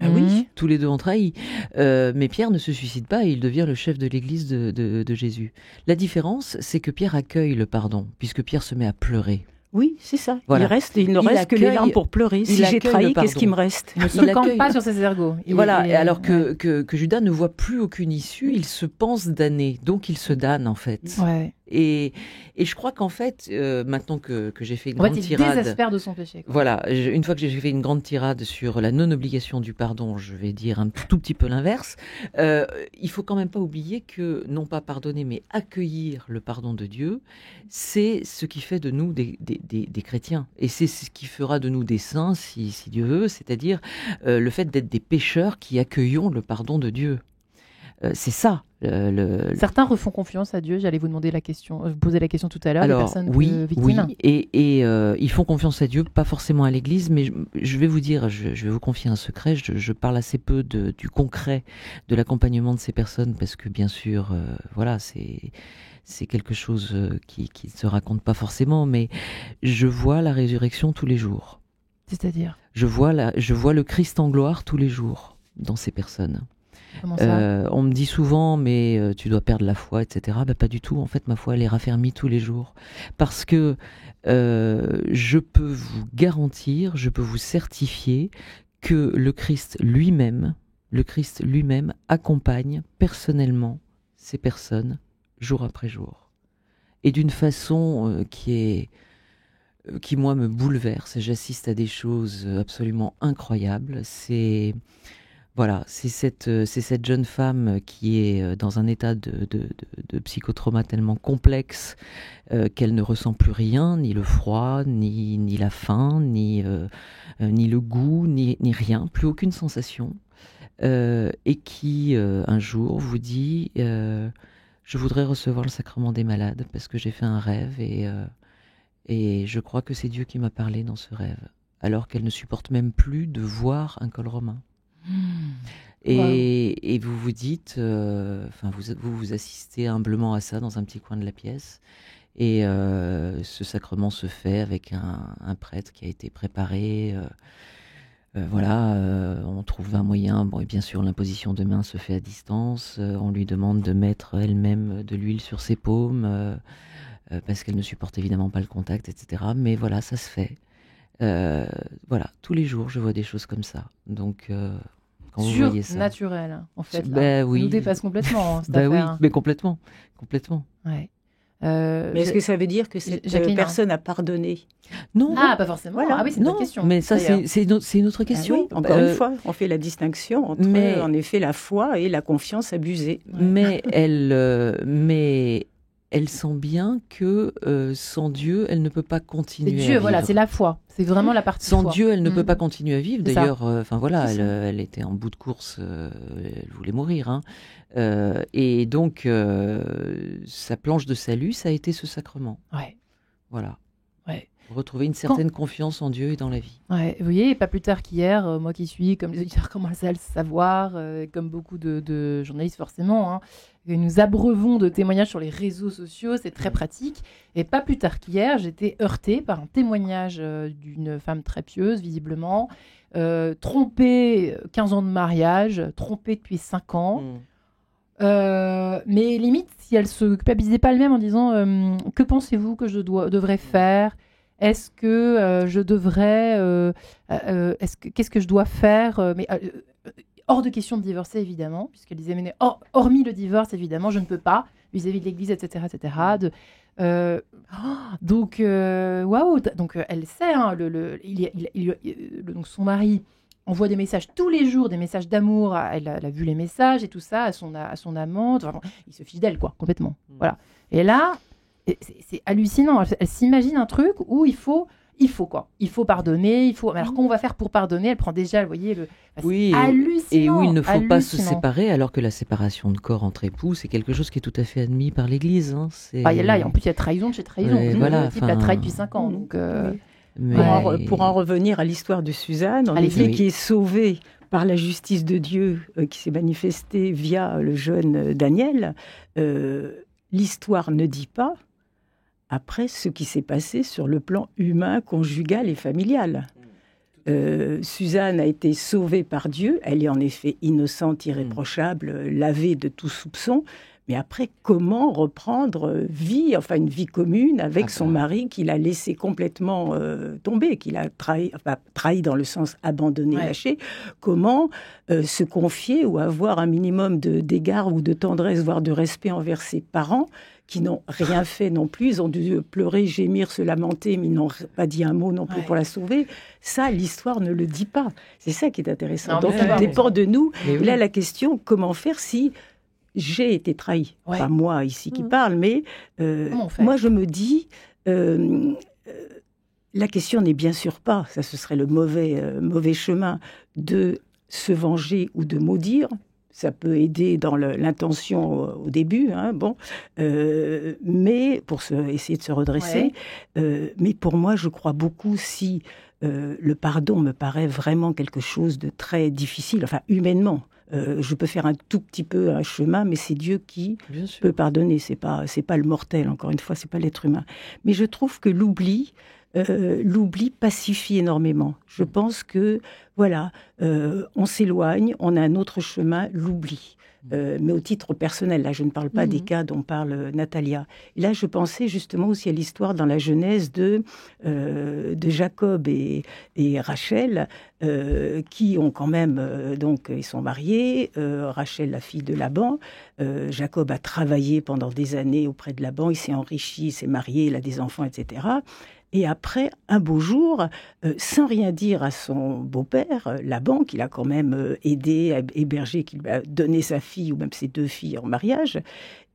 Ah oui, tous les deux ont trahi. Mais Pierre ne se suicide pas et il devient le chef de l'église de Jésus. La différence, c'est que Pierre accueille le pardon, puisque Pierre se met à pleurer. Oui, c'est ça. Voilà. Il ne reste que les larmes pour pleurer. Si j'ai trahi, qu'est-ce qui me reste ? Il ne se campe pas sur ses ergots. Alors que Judas ne voit plus aucune issue, il se pense damné, donc il se damne en fait. Ouais. Et je crois qu'en fait, maintenant que j'ai fait une grande tirade... il désespère de son péché. Quoi. Voilà, une fois que j'ai fait une grande tirade sur la non-obligation du pardon, je vais dire un tout petit peu l'inverse. Il faut quand même pas oublier que, non pas pardonner, mais accueillir le pardon de Dieu, c'est ce qui fait de nous des chrétiens. Et c'est ce qui fera de nous des saints, si Dieu veut, c'est-à-dire le fait d'être des pécheurs qui accueillons le pardon de Dieu. C'est ça. Certains refont confiance à Dieu. J'allais vous demander vous poser la question tout à l'heure. Alors, des personnes oui, victimes. et ils font confiance à Dieu, pas forcément à l'Église, mais je vais vous dire, je vais vous confier un secret. Je parle assez peu du concret de l'accompagnement de ces personnes, parce que bien sûr, voilà, c'est quelque chose qui ne se raconte pas forcément, mais je vois la résurrection tous les jours. C'est-à-dire ? Je vois le Christ en gloire tous les jours dans ces personnes. Comment ça ? On me dit souvent, mais tu dois perdre la foi, etc. Ben, pas du tout. En fait, ma foi, elle est raffermie tous les jours. Parce que je peux vous garantir, je peux vous certifier que le Christ lui-même accompagne personnellement ces personnes jour après jour. Et d'une façon qui, moi, me bouleverse. J'assiste à des choses absolument incroyables. C'est cette jeune femme qui est dans un état de psychotrauma tellement complexe qu'elle ne ressent plus rien, ni le froid, ni la faim, ni le goût, ni rien, plus aucune sensation. Et qui, un jour, vous dit « Je voudrais recevoir le sacrement des malades parce que j'ai fait un rêve et je crois que c'est Dieu qui m'a parlé dans ce rêve. » Alors qu'elle ne supporte même plus de voir un col romain. Et vous vous dites, vous assistez humblement à ça dans un petit coin de la pièce, et ce sacrement se fait avec un prêtre qui a été préparé. On trouve un moyen. Bon, et bien sûr, l'imposition de main se fait à distance. On lui demande de mettre elle-même de l'huile sur ses paumes parce qu'elle ne supporte évidemment pas le contact, etc. Mais voilà, ça se fait. Tous les jours, je vois des choses comme ça. Donc surnaturel, en fait. Oui. Ça nous dépasse complètement, cette oui, affaire. mais complètement. Ouais. Mais est-ce que ça veut dire que cette personne a pardonné ? Non. Ah, pas forcément. Voilà. Ah oui, c'est une autre question. Mais ça, c'est une autre question. Oui, encore une fois, on fait la distinction entre, en effet, la foi et la confiance abusée. Mais elle sent bien que sans Dieu, elle ne peut pas continuer à vivre. Voilà, c'est la foi. C'est vraiment la partie Sans foi. Dieu, elle ne peut pas continuer à vivre. C'est d'ailleurs, elle était en bout de course, elle voulait mourir. Hein. Et donc, sa planche de salut, ça a été ce sacrement. Ouais. Voilà. Ouais. Retrouver une certaine confiance en Dieu et dans la vie. Ouais, vous voyez, pas plus tard qu'hier, moi qui suis, comme les auditeurs commencent à le savoir, comme beaucoup de journalistes forcément, hein, nous abreuvons de témoignages sur les réseaux sociaux, c'est très pratique. Et pas plus tard qu'hier, j'étais heurtée par un témoignage d'une femme très pieuse, visiblement, trompée, 15 ans de mariage, trompée depuis 5 ans. Mais limite, si elle se culpabilisait pas elle-même en disant que pensez-vous que je devrais faire ? Est-ce que je devrais qu'est-ce que je dois faire mais hors de question de divorcer, évidemment, puisqu'elle disait mais hormis le divorce, évidemment, je ne peux pas vis-à-vis de l'Église, etc., etc. Donc waouh, donc elle sait, hein, donc son mari envoie des messages tous les jours, des messages d'amour. Elle a vu les messages et tout ça à son amante. Enfin, il se fiche d'elle, quoi, complètement. Voilà. Et là, c'est hallucinant. Elle s'imagine un truc où il faut pardonner. Alors qu'on va faire pour pardonner ? Elle prend déjà, vous voyez, oui, c'est hallucinant. Et où il ne faut pas se séparer, alors que la séparation de corps entre époux, c'est quelque chose qui est tout à fait admis par l'Église. Hein. En plus, il y a trahison de chez trahison. Voilà, le type l'a trahi depuis 5 ans. Donc, pour en revenir à l'histoire de Suzanne, en effet, qui est sauvée par la justice de Dieu qui s'est manifestée via le jeune Daniel, l'histoire ne dit pas après ce qui s'est passé sur le plan humain, conjugal et familial. Suzanne a été sauvée par Dieu, elle est en effet innocente, irréprochable, lavée de tout soupçon, mais après, comment reprendre une vie commune avec son mari qu'il a laissé complètement tomber, qu'il a trahi dans le sens abandonné, lâché. Comment se confier ou avoir un minimum d'égard ou de tendresse, voire de respect envers ses parents, qui n'ont rien fait non plus. Ils ont dû pleurer, gémir, se lamenter, mais ils n'ont pas dit un mot non plus pour la sauver. Ça, l'histoire ne le dit pas. C'est ça qui est intéressant. Non, donc, tout dépend de nous. Et là, la question, comment faire si j'ai été trahi ? Pas moi ici qui parle, mais moi, je me dis... la question n'est bien sûr pas, ça ce serait le mauvais chemin, de se venger ou de maudire. ça peut aider dans l'intention au début, hein, bon, mais pour essayer de se redresser. Mais pour moi, je crois beaucoup si le pardon me paraît vraiment quelque chose de très difficile, enfin humainement. Je peux faire un tout petit peu un chemin, mais c'est Dieu qui peut pardonner. C'est pas le mortel, encore une fois, c'est pas l'être humain. Mais je trouve que l'oubli pacifie énormément. Je pense que, voilà, on s'éloigne, on a un autre chemin, l'oubli. Mais au titre personnel, là, je ne parle pas des cas dont parle Natalia. Et là, je pensais justement aussi à l'histoire dans la Genèse de Jacob et Rachel, qui ont quand même, donc, ils sont mariés. Rachel, la fille de Laban. Jacob a travaillé pendant des années auprès de Laban. Il s'est enrichi, il s'est marié, il a des enfants, etc. Et après, un beau jour, sans rien dire à son beau-père, Laban, qui l'a quand même aidé à héberger, qui lui a donné sa fille ou même ses 2 filles en mariage,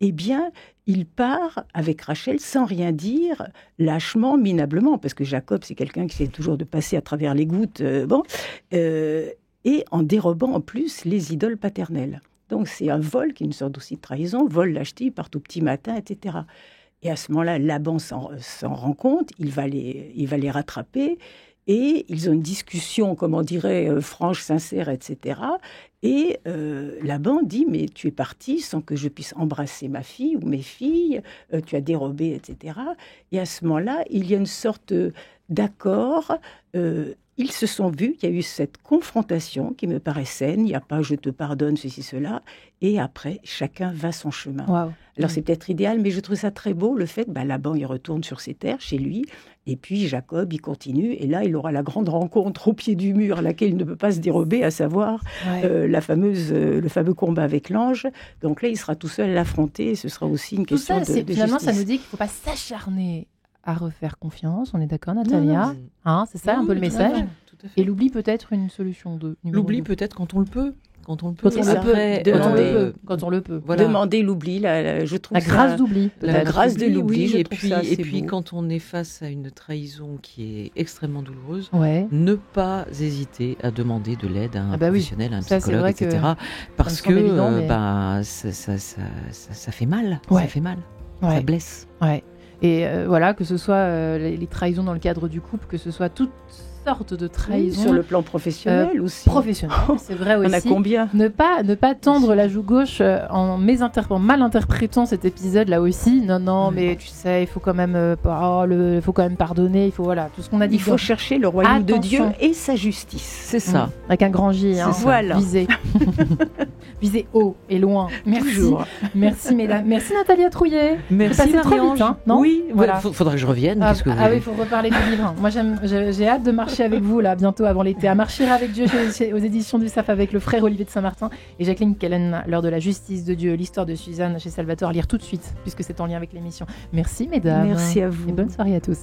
eh bien, il part avec Rachel sans rien dire, lâchement, minablement, parce que Jacob, c'est quelqu'un qui essaie toujours de passer à travers les gouttes, et en dérobant en plus les idoles paternelles. Donc c'est un vol qui est une sorte aussi de trahison, vol, lâcheté, il part au petit matin, etc. Et à ce moment-là, Laban s'en rend compte, il va les rattraper, et ils ont une discussion, comme on dirait, franche, sincère, etc. Et Laban dit, mais tu es parti sans que je puisse embrasser ma fille ou mes filles, tu as dérobé, etc. Et à ce moment-là, il y a une sorte d'accord. Ils se sont vus, il y a eu cette confrontation qui me paraît saine, il n'y a pas « je te pardonne, ceci, cela », et après, chacun va son chemin. Wow. Alors c'est peut-être idéal, mais je trouve ça très beau, le fait, Laban, il retourne sur ses terres, chez lui, et puis Jacob, il continue, et là, il aura la grande rencontre au pied du mur, à laquelle il ne peut pas se dérober, à savoir le fameux combat avec l'ange. Donc là, il sera tout seul à l'affronter, et ce sera aussi une question de finalement, justice. Ça nous dit qu'il ne faut pas s'acharner à refaire confiance, on est d'accord, Natalia? C'est ça un peu le message. Tout à fait. Et l'oubli peut être une solution 2. L'oubli peut-être quand on le peut. Quand on le peut. Quand on le peut. Voilà. Demander l'oubli, je trouve la grâce d'oubli. La grâce de l'oubli, oui, et puis quand on est face à une trahison qui est extrêmement douloureuse, ne pas hésiter à demander de l'aide à un professionnel, à un psychologue, etc. Parce que ça fait mal. Ça fait mal. Ça blesse. Ouais. Et voilà, que ce soit les trahisons dans le cadre du couple, que ce soit toutes sortes de trahisons. Sur le plan professionnel aussi. Professionnel, c'est vrai aussi. On a combien ? Ne pas tendre la joue gauche en mal interprétant cet épisode là aussi. Non, mais tu sais, il faut quand même, faut quand même pardonner. Il faut tout ce qu'on a dit. Il faut chercher le royaume de Dieu et sa justice. C'est ça. Avec un grand J. Voilà. Viser haut et loin. Merci. Toujours. Merci mesdames. Merci Natalia Trouillet. Merci Marie-Ange. Non oui, voilà. Faudra que je revienne. Oui, il faut reparler du livre. Moi, j'ai hâte de marcher avec vous là bientôt avant l'été. À marcher avec Dieu aux éditions du SAF avec le frère Olivier de Saint-Martin et Jacqueline Kellen, l'heure de la justice de Dieu, l'histoire de Suzanne chez Salvatore, à lire tout de suite puisque c'est en lien avec l'émission. Merci mesdames. Merci à vous. Et bonne soirée à tous.